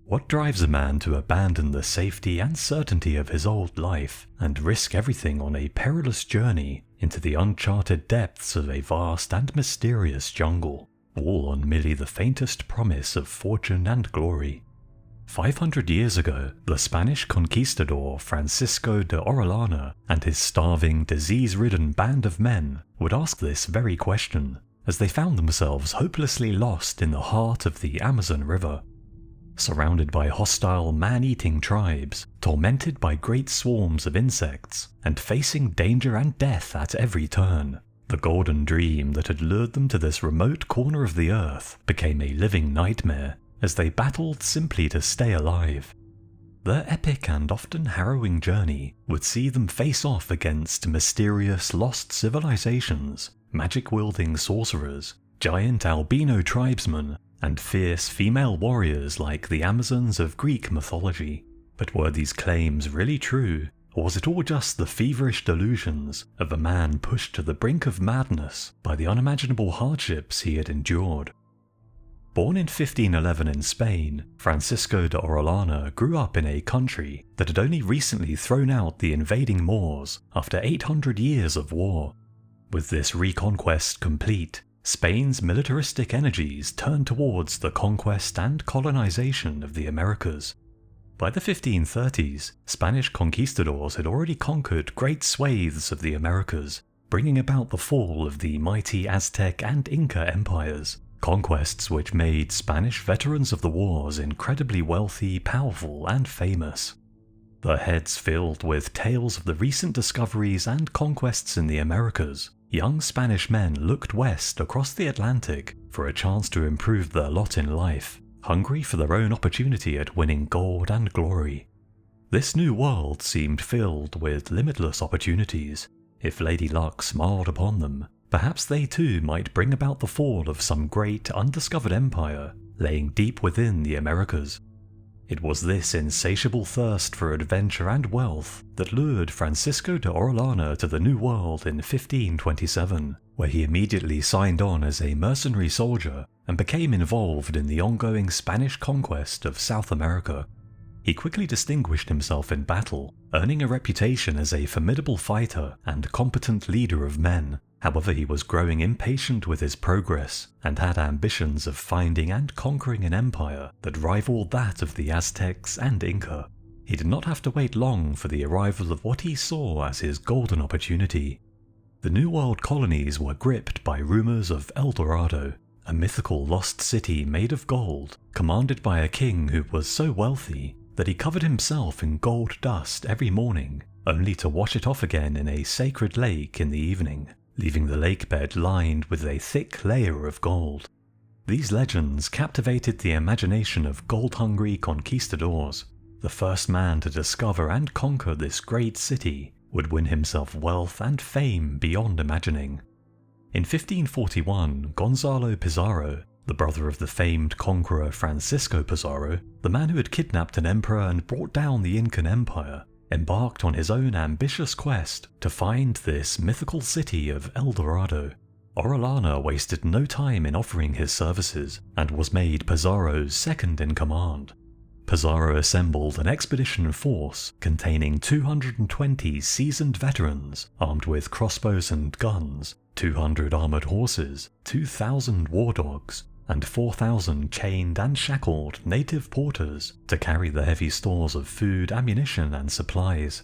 What drives a man to abandon the safety and certainty of his old life and risk everything on a perilous journey into the uncharted depths of a vast and mysterious jungle, all on merely the faintest promise of fortune and glory? 500 years ago, the Spanish conquistador Francisco de Orellana and his starving, disease-ridden band of men would ask this very question, as they found themselves hopelessly lost in the heart of the Amazon River. Surrounded by hostile, man-eating tribes, tormented by great swarms of insects, and facing danger and death at every turn, the golden dream that had lured them to this remote corner of the earth became a living nightmare as they battled simply to stay alive. Their epic and often harrowing journey would see them face off against mysterious lost civilizations, magic-wielding sorcerers, giant albino tribesmen, and fierce female warriors like the Amazons of Greek mythology. But were these claims really true, or was it all just the feverish delusions of a man pushed to the brink of madness by the unimaginable hardships he had endured? Born in 1511 in Spain, Francisco de Orellana grew up in a country that had only recently thrown out the invading Moors after 800 years of war. With this reconquest complete, Spain's militaristic energies turned towards the conquest and colonization of the Americas. By the 1530s, Spanish conquistadors had already conquered great swathes of the Americas, bringing about the fall of the mighty Aztec and Inca empires, conquests which made Spanish veterans of the wars incredibly wealthy, powerful, and famous. Their heads filled with tales of the recent discoveries and conquests in the Americas, young Spanish men looked west across the Atlantic for a chance to improve their lot in life, hungry for their own opportunity at winning gold and glory. This new world seemed filled with limitless opportunities. If Lady Luck smiled upon them, perhaps they too might bring about the fall of some great undiscovered empire laying deep within the Americas. It was this insatiable thirst for adventure and wealth that lured Francisco de Orellana to the New World in 1527, where he immediately signed on as a mercenary soldier and became involved in the ongoing Spanish conquest of South America. He quickly distinguished himself in battle, earning a reputation as a formidable fighter and competent leader of men. However, he was growing impatient with his progress and had ambitions of finding and conquering an empire that rivaled that of the Aztecs and Inca. He did not have to wait long for the arrival of what he saw as his golden opportunity. The New World colonies were gripped by rumors of El Dorado, a mythical lost city made of gold, commanded by a king who was so wealthy that he covered himself in gold dust every morning, only to wash it off again in a sacred lake in the evening, leaving the lake bed lined with a thick layer of gold. These legends captivated the imagination of gold-hungry conquistadors. The first man to discover and conquer this great city would win himself wealth and fame beyond imagining. In 1541, Gonzalo Pizarro, the brother of the famed conqueror Francisco Pizarro, the man who had kidnapped an emperor and brought down the Incan Empire, embarked on his own ambitious quest to find this mythical city of El Dorado. Orellana wasted no time in offering his services and was made Pizarro's second in command. Pizarro assembled an expedition force containing 220 seasoned veterans armed with crossbows and guns, 200 armored horses, 2,000 war dogs, and 4,000 chained and shackled native porters to carry the heavy stores of food, ammunition, and supplies.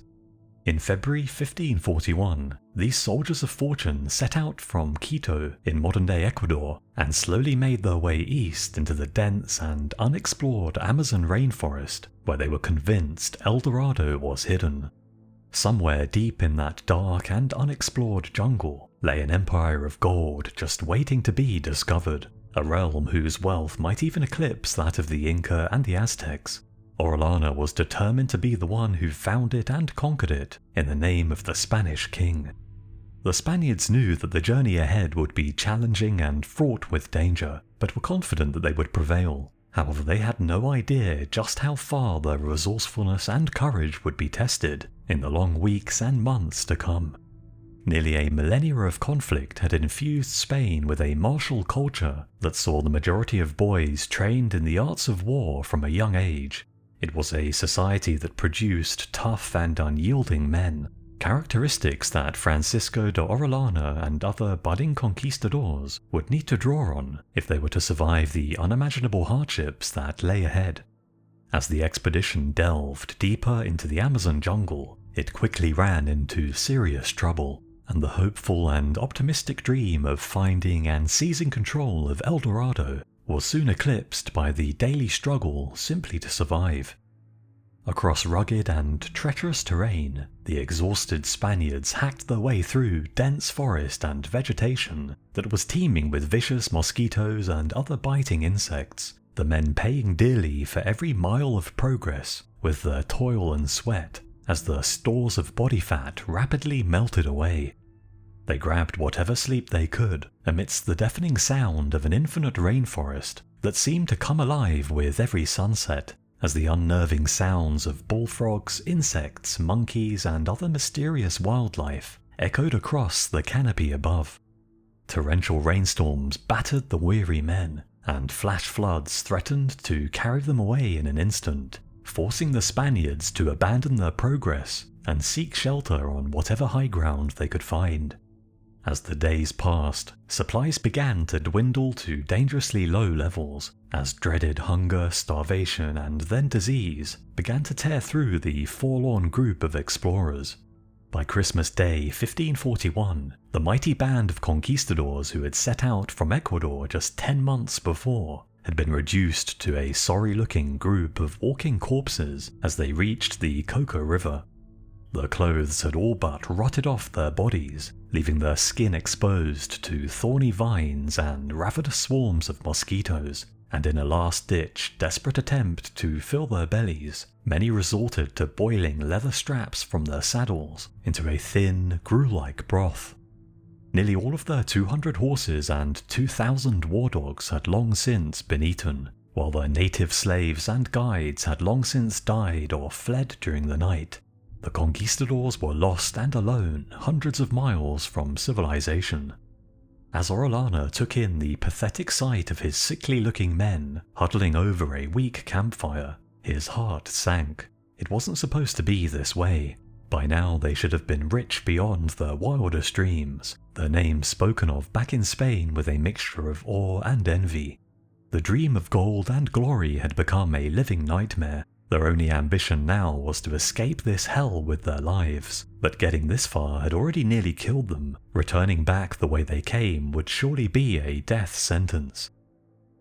In February 1541, these soldiers of fortune set out from Quito in modern-day Ecuador and slowly made their way east into the dense and unexplored Amazon rainforest, where they were convinced El Dorado was hidden. Somewhere deep in that dark and unexplored jungle lay an empire of gold just waiting to be discovered, a realm whose wealth might even eclipse that of the Inca and the Aztecs. Orellana was determined to be the one who found it and conquered it in the name of the Spanish king. The Spaniards knew that the journey ahead would be challenging and fraught with danger, but were confident that they would prevail. However, they had no idea just how far their resourcefulness and courage would be tested in the long weeks and months to come. Nearly a millennia of conflict had infused Spain with a martial culture that saw the majority of boys trained in the arts of war from a young age. It was a society that produced tough and unyielding men, characteristics that Francisco de Orellana and other budding conquistadors would need to draw on if they were to survive the unimaginable hardships that lay ahead. As the expedition delved deeper into the Amazon jungle, it quickly ran into serious trouble, and the hopeful and optimistic dream of finding and seizing control of El Dorado was soon eclipsed by the daily struggle simply to survive. Across rugged and treacherous terrain, the exhausted Spaniards hacked their way through dense forest and vegetation that was teeming with vicious mosquitoes and other biting insects, the men paying dearly for every mile of progress with their toil and sweat as the stores of body fat rapidly melted away. They grabbed whatever sleep they could amidst the deafening sound of an infinite rainforest that seemed to come alive with every sunset, as the unnerving sounds of bullfrogs, insects, monkeys, and other mysterious wildlife echoed across the canopy above. Torrential rainstorms battered the weary men, and flash floods threatened to carry them away in an instant, forcing the Spaniards to abandon their progress and seek shelter on whatever high ground they could find. As the days passed, supplies began to dwindle to dangerously low levels, as dreaded hunger, starvation, and then disease began to tear through the forlorn group of explorers. By Christmas Day 1541, the mighty band of conquistadors who had set out from Ecuador just 10 months before had been reduced to a sorry-looking group of walking corpses as they reached the Coca River. Their clothes had all but rotted off their bodies, leaving their skin exposed to thorny vines and ravenous swarms of mosquitoes, and in a last-ditch, desperate attempt to fill their bellies, many resorted to boiling leather straps from their saddles into a thin, gruel-like broth. Nearly all of their 200 horses and 2,000 war dogs had long since been eaten, while their native slaves and guides had long since died or fled during the night. The conquistadors were lost and alone hundreds of miles from civilization. As Orellana took in the pathetic sight of his sickly-looking men huddling over a weak campfire, his heart sank. It wasn't supposed to be this way. By now they should have been rich beyond their wildest dreams, their names spoken of back in Spain with a mixture of awe and envy. The dream of gold and glory had become a living nightmare. Their only ambition now was to escape this hell with their lives, but getting this far had already nearly killed them. Returning back the way they came would surely be a death sentence.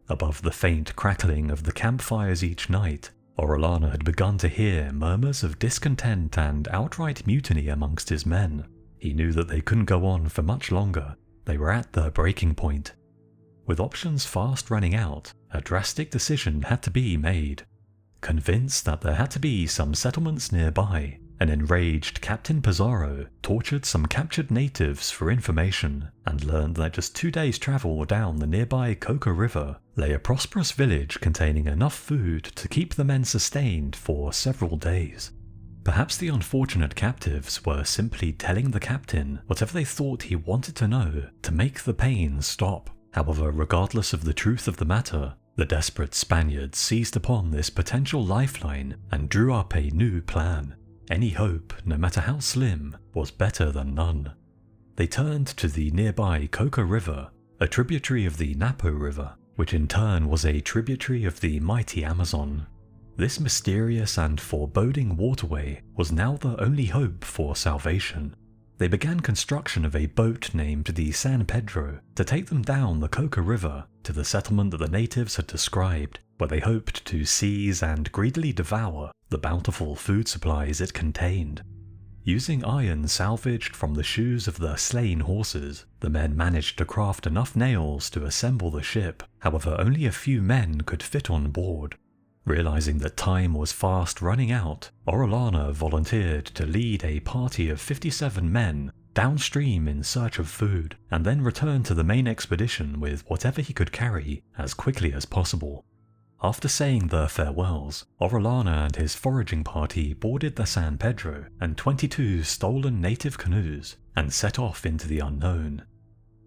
Above the faint crackling of the campfires each night, Orellana had begun to hear murmurs of discontent and outright mutiny amongst his men. He knew that they couldn't go on for much longer. They were at their breaking point. With options fast running out, a drastic decision had to be made. Convinced that there had to be some settlements nearby, an enraged Captain Pizarro tortured some captured natives for information and learned that just 2 days' travel down the nearby Coca River lay a prosperous village containing enough food to keep the men sustained for several days. Perhaps the unfortunate captives were simply telling the captain whatever they thought he wanted to know to make the pain stop. However, regardless of the truth of the matter, the desperate Spaniards seized upon this potential lifeline and drew up a new plan. Any hope, no matter how slim, was better than none. They turned to the nearby Coca River, a tributary of the Napo River, which in turn was a tributary of the mighty Amazon. This mysterious and foreboding waterway was now the only hope for salvation. They began construction of a boat named the San Pedro to take them down the Coca River to the settlement that the natives had described, where they hoped to seize and greedily devour the bountiful food supplies it contained. Using iron salvaged from the shoes of their slain horses, the men managed to craft enough nails to assemble the ship. However, only a few men could fit on board. Realizing that time was fast running out, Orellana volunteered to lead a party of 57 men downstream in search of food, and then return to the main expedition with whatever he could carry as quickly as possible. After saying their farewells, Orellana and his foraging party boarded the San Pedro and 22 stolen native canoes and set off into the unknown.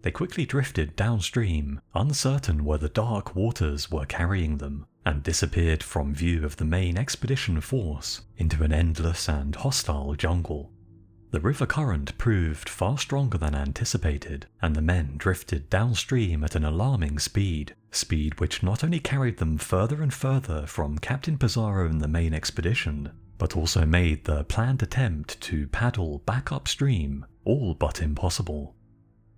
They quickly drifted downstream, uncertain where the dark waters were carrying them, and disappeared from view of the main expedition force into an endless and hostile jungle. The river current proved far stronger than anticipated, and the men drifted downstream at an alarming speed which not only carried them further and further from Captain Pizarro and the main expedition, but also made the planned attempt to paddle back upstream all but impossible.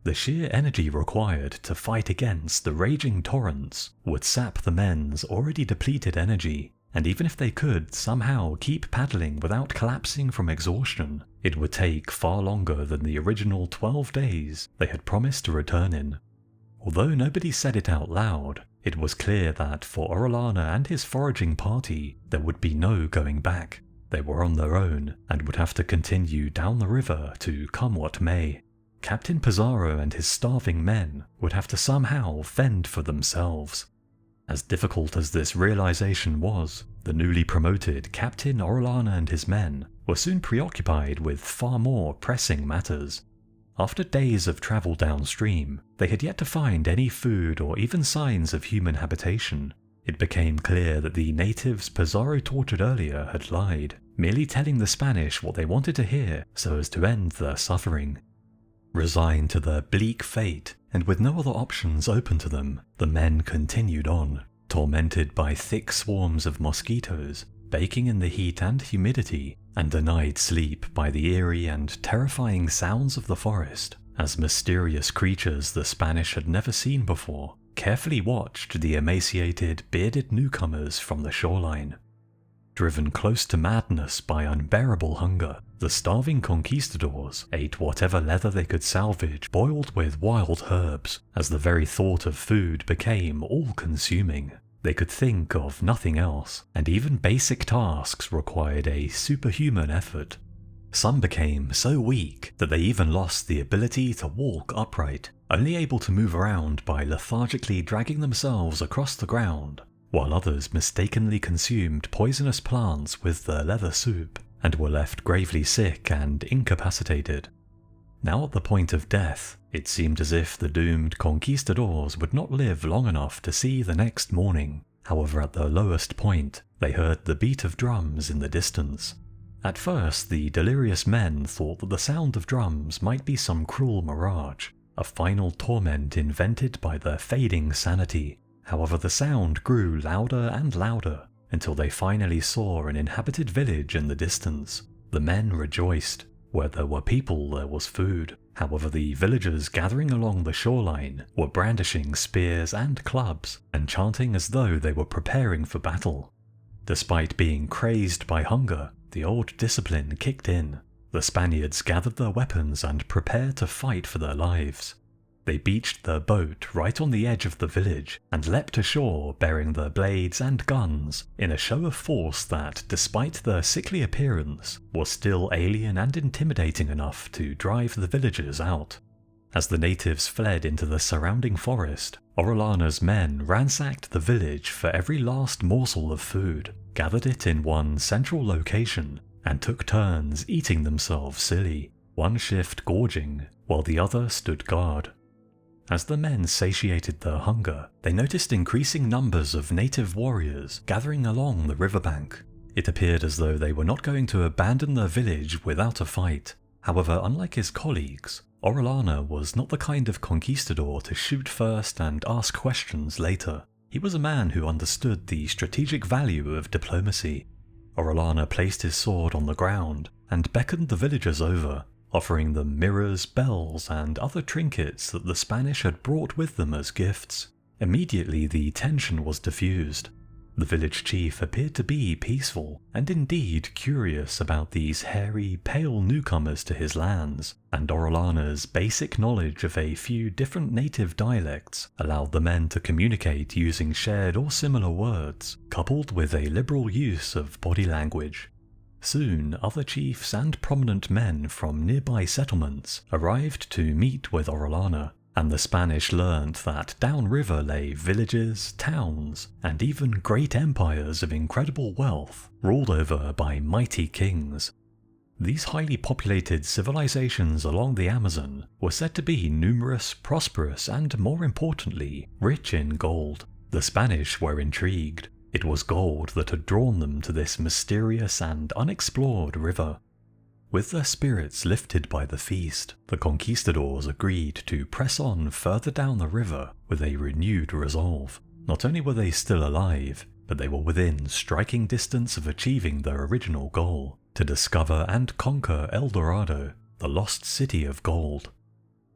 The sheer energy required to fight against the raging torrents would sap the men's already depleted energy, and even if they could somehow keep paddling without collapsing from exhaustion, it would take far longer than the original 12 days they had promised to return in. Although nobody said it out loud, it was clear that for Orellana and his foraging party there would be no going back. They were on their own and would have to continue down the river to come what may. Captain Pizarro and his starving men would have to somehow fend for themselves. As difficult as this realization was, the newly promoted Captain Orellana and his men were soon preoccupied with far more pressing matters. After days of travel downstream, they had yet to find any food or even signs of human habitation. It became clear that the natives Pizarro tortured earlier had lied, merely telling the Spanish what they wanted to hear so as to end their suffering. Resigned to their bleak fate, and with no other options open to them, the men continued on, tormented by thick swarms of mosquitoes, baking in the heat and humidity, and denied sleep by the eerie and terrifying sounds of the forest, as mysterious creatures the Spanish had never seen before carefully watched the emaciated, bearded newcomers from the shoreline. Driven close to madness by unbearable hunger, the starving conquistadors ate whatever leather they could salvage boiled with wild herbs, as the very thought of food became all-consuming. They could think of nothing else, and even basic tasks required a superhuman effort. Some became so weak that they even lost the ability to walk upright, only able to move around by lethargically dragging themselves across the ground, while others mistakenly consumed poisonous plants with their leather soup, and were left gravely sick and incapacitated. Now at the point of death, it seemed as if the doomed conquistadors would not live long enough to see the next morning. However, at the lowest point, they heard the beat of drums in the distance. At first, the delirious men thought that the sound of drums might be some cruel mirage, a final torment invented by their fading sanity. However, the sound grew louder and louder, until they finally saw an inhabited village in the distance. The men rejoiced. Where there were people, there was food. However, the villagers gathering along the shoreline were brandishing spears and clubs, and chanting as though they were preparing for battle. Despite being crazed by hunger, the old discipline kicked in. The Spaniards gathered their weapons and prepared to fight for their lives. They beached their boat right on the edge of the village and leapt ashore bearing their blades and guns in a show of force that, despite their sickly appearance, was still alien and intimidating enough to drive the villagers out. As the natives fled into the surrounding forest, Orellana's men ransacked the village for every last morsel of food, gathered it in one central location, and took turns eating themselves silly, one shift gorging, while the other stood guard. As the men satiated their hunger, they noticed increasing numbers of native warriors gathering along the riverbank. It appeared as though they were not going to abandon their village without a fight. However, unlike his colleagues, Orellana was not the kind of conquistador to shoot first and ask questions later. He was a man who understood the strategic value of diplomacy. Orellana placed his sword on the ground and beckoned the villagers over, offering them mirrors, bells, and other trinkets that the Spanish had brought with them as gifts. Immediately the tension was diffused. The village chief appeared to be peaceful, and indeed curious about these hairy, pale newcomers to his lands, and Orellana's basic knowledge of a few different native dialects allowed the men to communicate using shared or similar words, coupled with a liberal use of body language. Soon, other chiefs and prominent men from nearby settlements arrived to meet with Orellana, and the Spanish learned that downriver lay villages, towns, and even great empires of incredible wealth, ruled over by mighty kings. These highly populated civilizations along the Amazon were said to be numerous, prosperous, and more importantly, rich in gold. The Spanish were intrigued. It was gold that had drawn them to this mysterious and unexplored river. With their spirits lifted by the feast, the conquistadors agreed to press on further down the river with a renewed resolve. Not only were they still alive, but they were within striking distance of achieving their original goal, to discover and conquer El Dorado, the lost city of gold.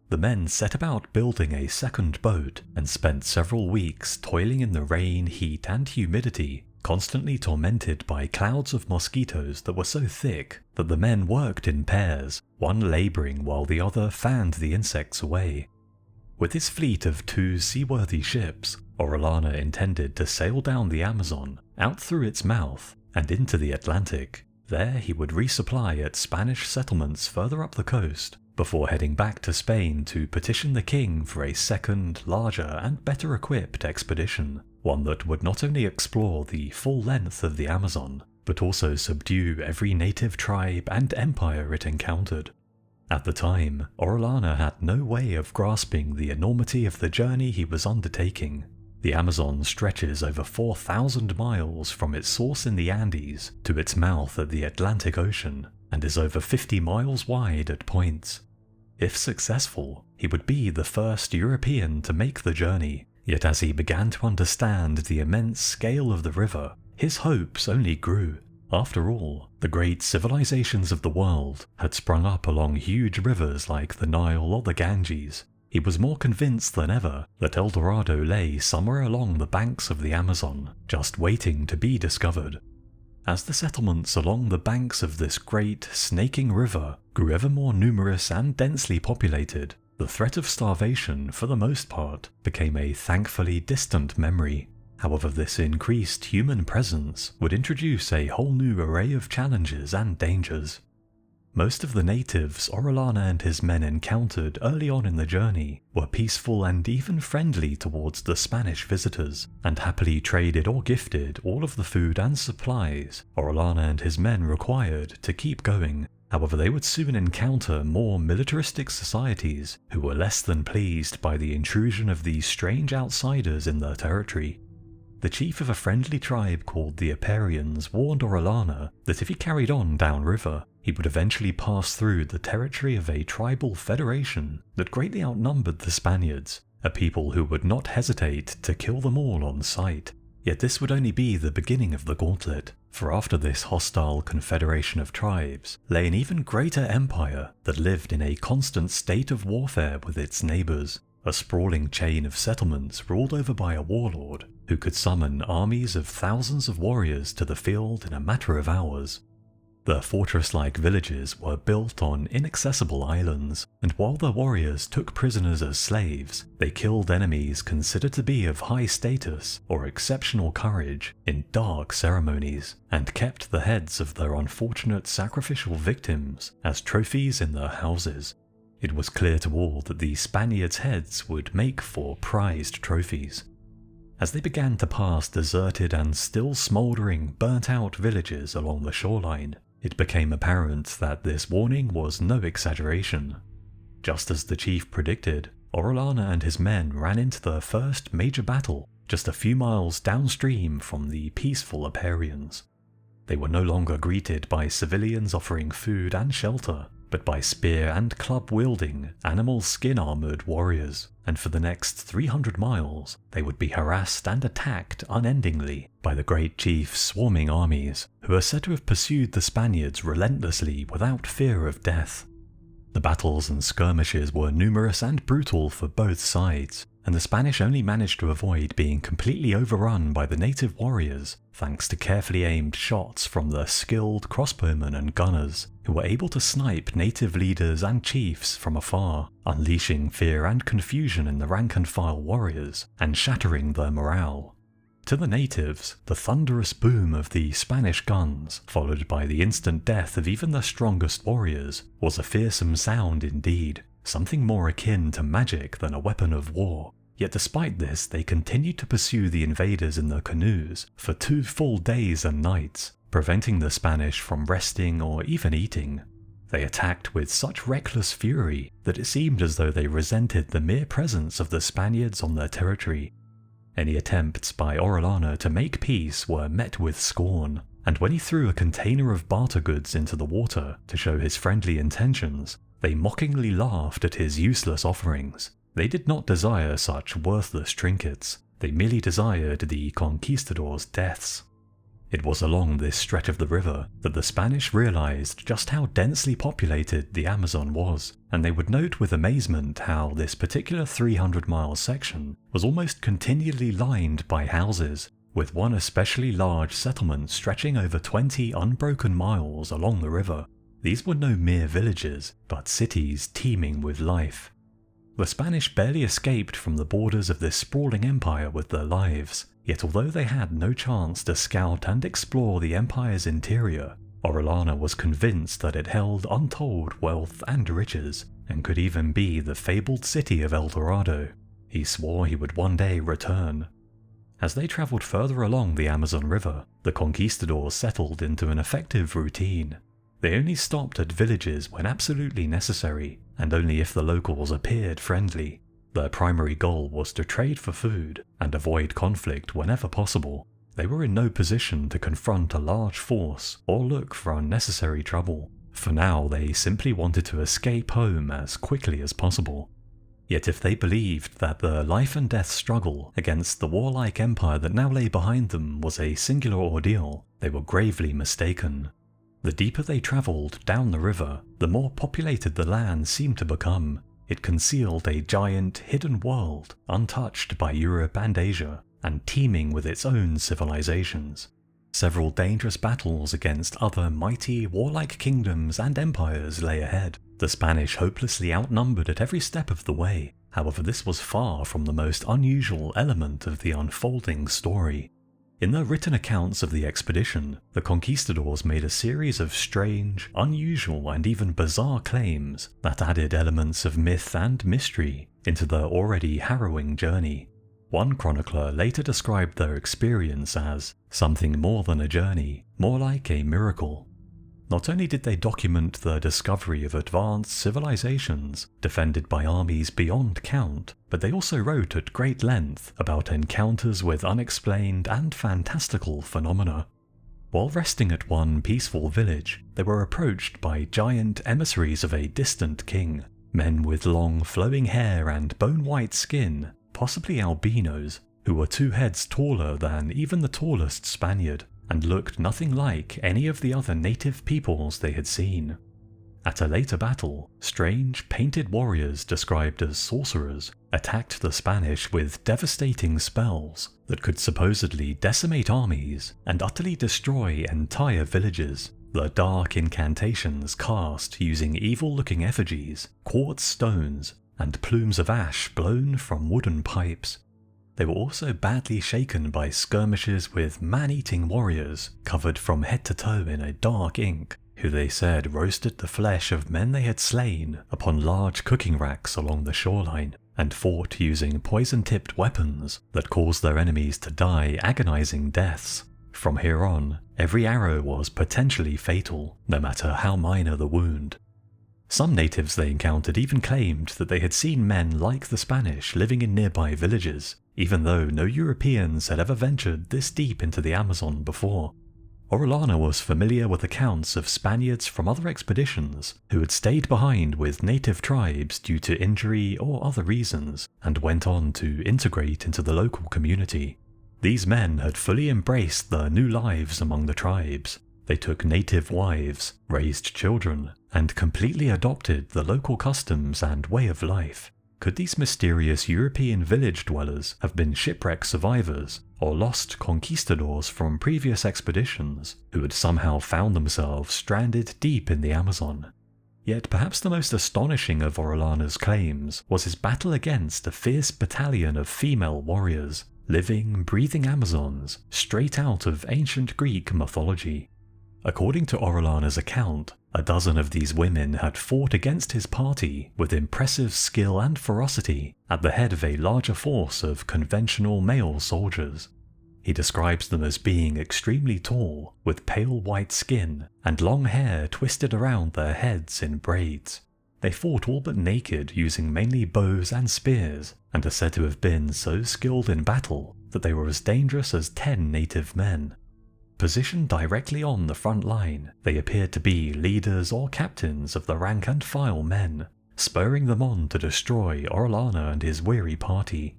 The men set about building a second boat and spent several weeks toiling in the rain, heat, and humidity, constantly tormented by clouds of mosquitoes that were so thick that the men worked in pairs, one labouring while the other fanned the insects away. With his fleet of 2 seaworthy ships, Orellana intended to sail down the Amazon, out through its mouth, and into the Atlantic. There he would resupply at Spanish settlements further up the coast, before heading back to Spain to petition the king for a second, larger, and better equipped expedition, one that would not only explore the full length of the Amazon, but also subdue every native tribe and empire it encountered. At the time, Orellana had no way of grasping the enormity of the journey he was undertaking. The Amazon stretches over 4,000 miles from its source in the Andes to its mouth at the Atlantic Ocean, and is over 50 miles wide at points. If successful, he would be the first European to make the journey, yet as he began to understand the immense scale of the river, his hopes only grew. After all, the great civilizations of the world had sprung up along huge rivers like the Nile or the Ganges. He was more convinced than ever that El Dorado lay somewhere along the banks of the Amazon, just waiting to be discovered. As the settlements along the banks of this great, snaking river grew ever more numerous and densely populated, the threat of starvation, for the most part, became a thankfully distant memory. However, this increased human presence would introduce a whole new array of challenges and dangers. Most of the natives Orellana and his men encountered early on in the journey were peaceful and even friendly towards the Spanish visitors, and happily traded or gifted all of the food and supplies Orellana and his men required to keep going. However, they would soon encounter more militaristic societies who were less than pleased by the intrusion of these strange outsiders in their territory. The chief of a friendly tribe called the Aparians warned Orellana that if he carried on downriver, he would eventually pass through the territory of a tribal federation that greatly outnumbered the Spaniards, a people who would not hesitate to kill them all on sight. Yet this would only be the beginning of the gauntlet, for after this hostile confederation of tribes lay an even greater empire that lived in a constant state of warfare with its neighbours, a sprawling chain of settlements ruled over by a warlord who could summon armies of thousands of warriors to the field in a matter of hours. The fortress-like villages were built on inaccessible islands, and while the warriors took prisoners as slaves, they killed enemies considered to be of high status or exceptional courage in dark ceremonies, and kept the heads of their unfortunate sacrificial victims as trophies in their houses. It was clear to all that the Spaniards' heads would make for prized trophies. As they began to pass deserted and still smouldering, burnt-out villages along the shoreline, it became apparent that this warning was no exaggeration. Just as the chief predicted, Orellana and his men ran into their first major battle just a few miles downstream from the peaceful Aparians. They were no longer greeted by civilians offering food and shelter, but by spear and club-wielding, animal skin-armoured warriors, and for the next 300 miles they would be harassed and attacked unendingly by the great chief's swarming armies, who are said to have pursued the Spaniards relentlessly without fear of death. The battles and skirmishes were numerous and brutal for both sides, and the Spanish only managed to avoid being completely overrun by the native warriors thanks to carefully aimed shots from the skilled crossbowmen and gunners, who were able to snipe native leaders and chiefs from afar, unleashing fear and confusion in the rank-and-file warriors and shattering their morale. To the natives, the thunderous boom of the Spanish guns, followed by the instant death of even the strongest warriors, was a fearsome sound indeed, something more akin to magic than a weapon of war. Yet despite this, they continued to pursue the invaders in their canoes for 2 full days and nights, preventing the Spanish from resting or even eating. They attacked with such reckless fury that it seemed as though they resented the mere presence of the Spaniards on their territory. Any attempts by Orellana to make peace were met with scorn, and when he threw a container of barter goods into the water to show his friendly intentions, they mockingly laughed at his useless offerings. They did not desire such worthless trinkets, they merely desired the Conquistadors' deaths. It was along this stretch of the river that the Spanish realized just how densely populated the Amazon was, and they would note with amazement how this particular 300-mile section was almost continually lined by houses, with one especially large settlement stretching over 20 unbroken miles along the river. These were no mere villages, but cities teeming with life. The Spanish barely escaped from the borders of this sprawling empire with their lives, yet although they had no chance to scout and explore the empire's interior, Orellana was convinced that it held untold wealth and riches, and could even be the fabled city of El Dorado. He swore he would one day return. As they travelled further along the Amazon River, the conquistadors settled into an effective routine. They only stopped at villages when absolutely necessary, and only if the locals appeared friendly. Their primary goal was to trade for food and avoid conflict whenever possible. They were in no position to confront a large force or look for unnecessary trouble. For now, they simply wanted to escape home as quickly as possible. Yet if they believed that the life and death struggle against the warlike empire that now lay behind them was a singular ordeal, they were gravely mistaken. The deeper they travelled down the river, the more populated the land seemed to become. It concealed a giant, hidden world, untouched by Europe and Asia, and teeming with its own civilizations. Several dangerous battles against other mighty, warlike kingdoms and empires lay ahead. The Spanish hopelessly outnumbered at every step of the way. However, this was far from the most unusual element of the unfolding story. In their written accounts of the expedition, the conquistadors made a series of strange, unusual, and even bizarre claims that added elements of myth and mystery into their already harrowing journey. One chronicler later described their experience as something more than a journey, more like a miracle. Not only did they document the discovery of advanced civilizations defended by armies beyond count, but they also wrote at great length about encounters with unexplained and fantastical phenomena. While resting at one peaceful village, they were approached by giant emissaries of a distant king, men with long flowing hair and bone-white skin, possibly albinos, who were 2 heads taller than even the tallest Spaniard, and looked nothing like any of the other native peoples they had seen. At a later battle, strange painted warriors described as sorcerers attacked the Spanish with devastating spells that could supposedly decimate armies and utterly destroy entire villages. The dark incantations cast using evil-looking effigies, quartz stones, and plumes of ash blown from wooden pipes. They were also badly shaken by skirmishes with man-eating warriors covered from head to toe in a dark ink, who they said roasted the flesh of men they had slain upon large cooking racks along the shoreline, and fought using poison-tipped weapons that caused their enemies to die agonizing deaths. From here on, every arrow was potentially fatal, no matter how minor the wound. Some natives they encountered even claimed that they had seen men like the Spanish living in nearby villages, even though no Europeans had ever ventured this deep into the Amazon before. Orellana was familiar with accounts of Spaniards from other expeditions who had stayed behind with native tribes due to injury or other reasons, and went on to integrate into the local community. These men had fully embraced their new lives among the tribes. They took native wives, raised children, and completely adopted the local customs and way of life. Could these mysterious European village dwellers have been shipwreck survivors or lost conquistadors from previous expeditions who had somehow found themselves stranded deep in the Amazon? Yet perhaps the most astonishing of Orellana's claims was his battle against a fierce battalion of female warriors, living, breathing Amazons straight out of ancient Greek mythology. According to Orellana's account, a dozen of these women had fought against his party with impressive skill and ferocity at the head of a larger force of conventional male soldiers. He describes them as being extremely tall, with pale white skin, and long hair twisted around their heads in braids. They fought all but naked using mainly bows and spears, and are said to have been so skilled in battle that they were as dangerous as 10 native men. Positioned directly on the front line, they appeared to be leaders or captains of the rank-and-file men, spurring them on to destroy Orellana and his weary party.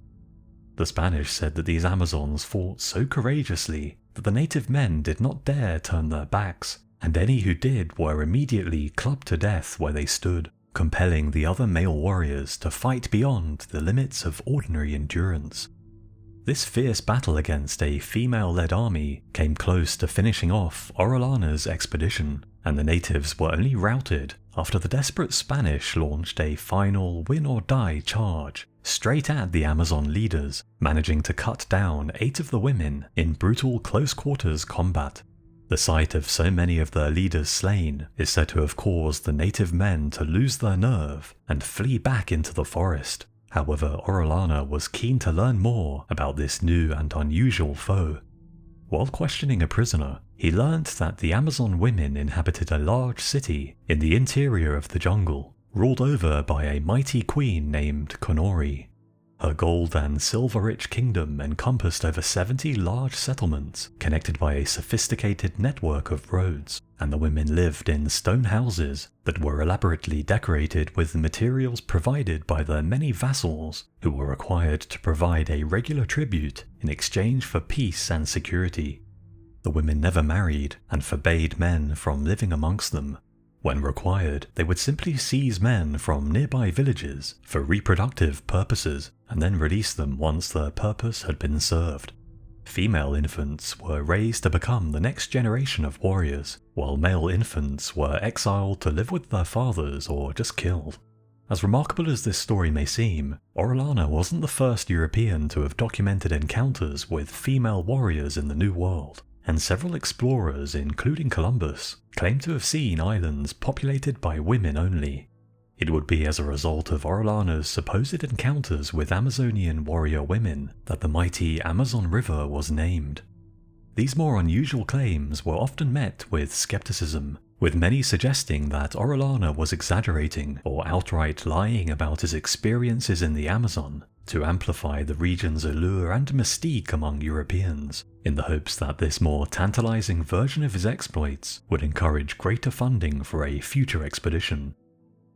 The Spanish said that these Amazons fought so courageously that the native men did not dare turn their backs, and any who did were immediately clubbed to death where they stood, compelling the other male warriors to fight beyond the limits of ordinary endurance. This fierce battle against a female-led army came close to finishing off Orellana's expedition, and the natives were only routed after the desperate Spanish launched a final win-or-die charge straight at the Amazon leaders, managing to cut down 8 of the women in brutal close-quarters combat. The sight of so many of their leaders slain is said to have caused the native men to lose their nerve and flee back into the forest. However, Orellana was keen to learn more about this new and unusual foe. While questioning a prisoner, he learnt that the Amazon women inhabited a large city in the interior of the jungle, ruled over by a mighty queen named Konori. Her gold and silver-rich kingdom encompassed over 70 large settlements connected by a sophisticated network of roads, and the women lived in stone houses that were elaborately decorated with materials provided by their many vassals who were required to provide a regular tribute in exchange for peace and security. The women never married and forbade men from living amongst them. When required, they would simply seize men from nearby villages for reproductive purposes and then release them once their purpose had been served. Female infants were raised to become the next generation of warriors, while male infants were exiled to live with their fathers or just killed. As remarkable as this story may seem, Orellana wasn't the first European to have documented encounters with female warriors in the New World, and several explorers, including Columbus, claim to have seen islands populated by women only. It would be as a result of Orellana's supposed encounters with Amazonian warrior women that the mighty Amazon River was named. These more unusual claims were often met with skepticism, with many suggesting that Orellana was exaggerating or outright lying about his experiences in the Amazon to amplify the region's allure and mystique among Europeans, in the hopes that this more tantalizing version of his exploits would encourage greater funding for a future expedition.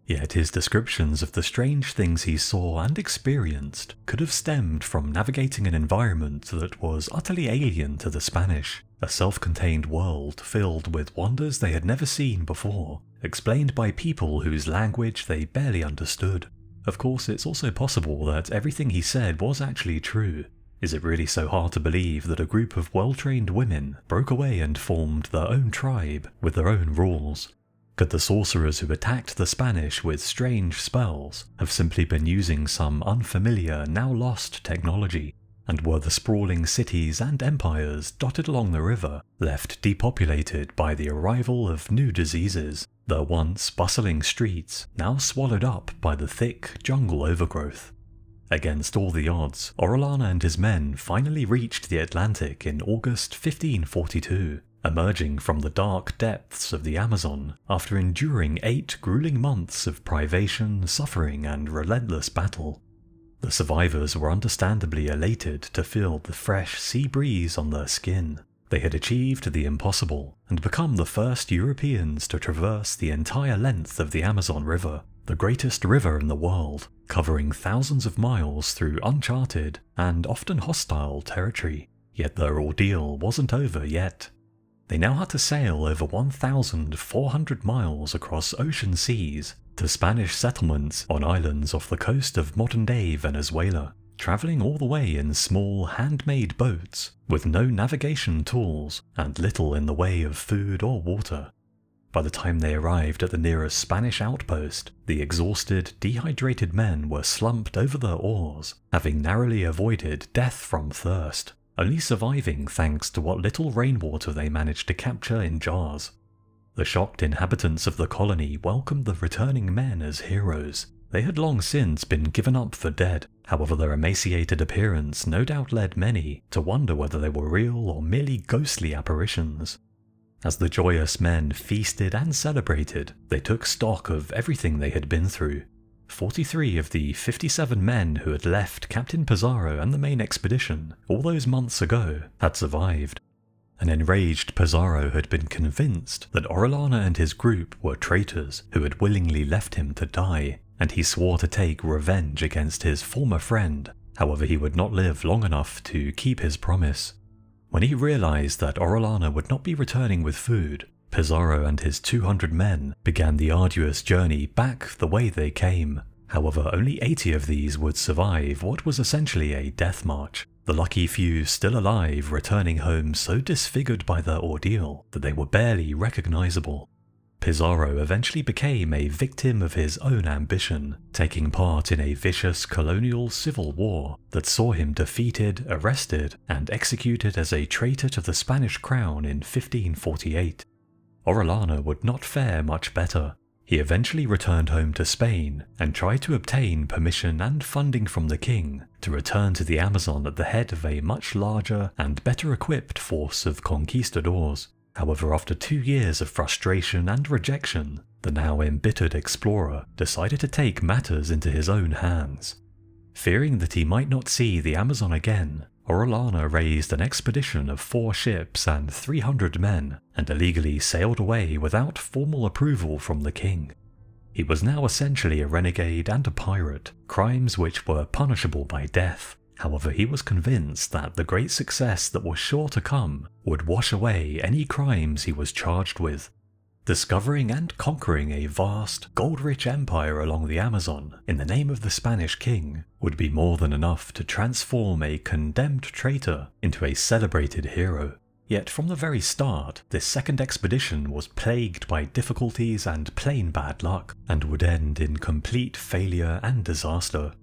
Yet his descriptions of the strange things he saw and experienced could have stemmed from navigating an environment that was utterly alien to the Spanish, a self-contained world filled with wonders they had never seen before, explained by people whose language they barely understood. Of course, it's also possible that everything he said was actually true. Is it really so hard to believe that a group of well-trained women broke away and formed their own tribe with their own rules? Could the sorcerers who attacked the Spanish with strange spells have simply been using some unfamiliar, now lost technology? And were the sprawling cities and empires dotted along the river left depopulated by the arrival of new diseases, their once bustling streets now swallowed up by the thick jungle overgrowth? Against all the odds, Orellana and his men finally reached the Atlantic in August 1542, emerging from the dark depths of the Amazon after enduring 8 grueling months of privation, suffering, and relentless battle. The survivors were understandably elated to feel the fresh sea breeze on their skin. They had achieved the impossible and become the first Europeans to traverse the entire length of the Amazon River, the greatest river in the world, covering thousands of miles through uncharted and often hostile territory. Yet their ordeal wasn't over yet. They now had to sail over 1,400 miles across ocean seas to Spanish settlements on islands off the coast of modern-day Venezuela, travelling all the way in small handmade boats with no navigation tools and little in the way of food or water. By the time they arrived at the nearest Spanish outpost, the exhausted, dehydrated men were slumped over their oars, having narrowly avoided death from thirst, only surviving thanks to what little rainwater they managed to capture in jars. The shocked inhabitants of the colony welcomed the returning men as heroes, They had long since been given up for dead, however their emaciated appearance no doubt led many to wonder whether they were real or merely ghostly apparitions. As the joyous men feasted and celebrated, they took stock of everything they had been through. 43 of the 57 men who had left Captain Pizarro and the main expedition all those months ago had survived. An enraged Pizarro had been convinced that Orellana and his group were traitors who had willingly left him to die, and he swore to take revenge against his former friend. However, he would not live long enough to keep his promise. When he realized that Orellana would not be returning with food, Pizarro and his 200 men began the arduous journey back the way they came. However, only 80 of these would survive what was essentially a death march, the lucky few still alive returning home so disfigured by their ordeal that they were barely recognizable. Pizarro eventually became a victim of his own ambition, taking part in a vicious colonial civil war that saw him defeated, arrested, and executed as a traitor to the Spanish crown in 1548. Orellana would not fare much better. He eventually returned home to Spain and tried to obtain permission and funding from the king to return to the Amazon at the head of a much larger and better equipped force of conquistadors. However, after 2 years of frustration and rejection, the now embittered explorer decided to take matters into his own hands. Fearing that he might not see the Amazon again, Orellana raised an expedition of 4 ships and 300 men and illegally sailed away without formal approval from the king. He was now essentially a renegade and a pirate, crimes which were punishable by death. However, he was convinced that the great success that was sure to come would wash away any crimes he was charged with. Discovering and conquering a vast, gold-rich empire along the Amazon in the name of the Spanish king would be more than enough to transform a condemned traitor into a celebrated hero. Yet from the very start, this second expedition was plagued by difficulties and plain bad luck, and would end in complete failure and disaster.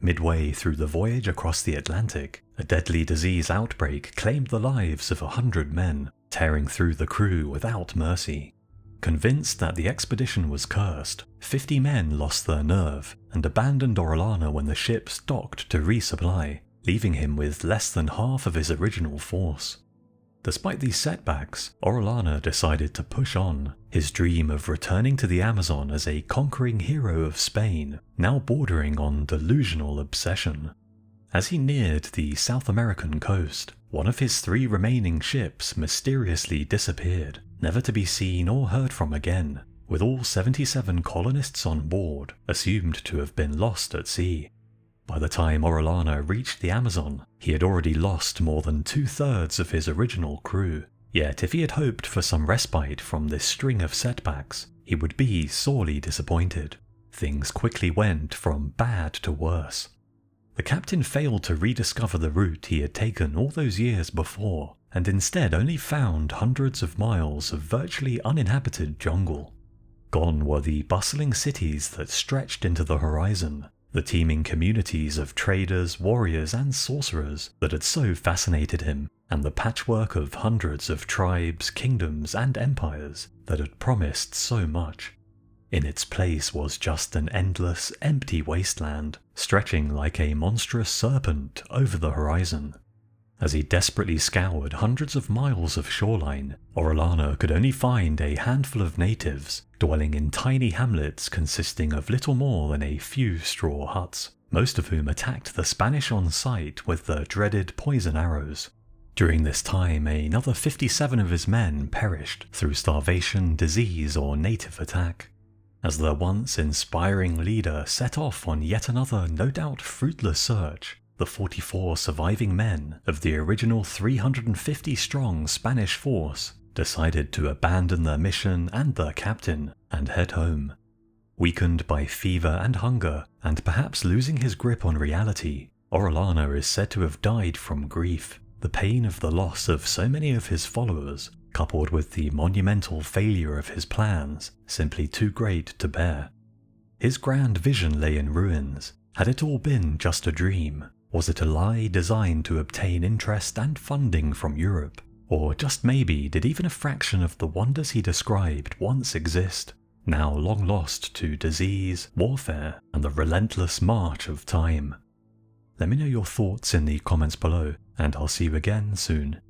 Midway through the voyage across the Atlantic, a deadly disease outbreak claimed the lives of 100 men, tearing through the crew without mercy. Convinced that the expedition was cursed, 50 men lost their nerve and abandoned Orellana when the ships docked to resupply, leaving him with less than half of his original force. Despite these setbacks, Orellana decided to push on, his dream of returning to the Amazon as a conquering hero of Spain now bordering on delusional obsession. As he neared the South American coast, one of his 3 remaining ships mysteriously disappeared, never to be seen or heard from again, with all 77 colonists on board assumed to have been lost at sea. By the time Orellana reached the Amazon, he had already lost more than 2/3 of his original crew. Yet if he had hoped for some respite from this string of setbacks, he would be sorely disappointed. Things quickly went from bad to worse. The captain failed to rediscover the route he had taken all those years before, and instead only found hundreds of miles of virtually uninhabited jungle. Gone were the bustling cities that stretched into the horizon, the teeming communities of traders, warriors, and sorcerers that had so fascinated him, and the patchwork of hundreds of tribes, kingdoms, and empires that had promised so much. In its place was just an endless, empty wasteland, stretching like a monstrous serpent over the horizon. As he desperately scoured hundreds of miles of shoreline, Orellana could only find a handful of natives, dwelling in tiny hamlets consisting of little more than a few straw huts, most of whom attacked the Spanish on sight with the dreaded poison arrows. During this time, another 57 of his men perished through starvation, disease, or native attack. As their once inspiring leader set off on yet another no doubt fruitless search, the 44 surviving men of the original 350-strong Spanish force decided to abandon their mission and their captain and head home. Weakened by fever and hunger, and perhaps losing his grip on reality, Orellana is said to have died from grief, the pain of the loss of so many of his followers, coupled with the monumental failure of his plans, simply too great to bear. His grand vision lay in ruins. Had it all been just a dream? Was it a lie designed to obtain interest and funding from Europe? Or just maybe did even a fraction of the wonders he described once exist? now long lost to disease, warfare, and the relentless march of time. Let me know your thoughts in the comments below, and I'll see you again soon.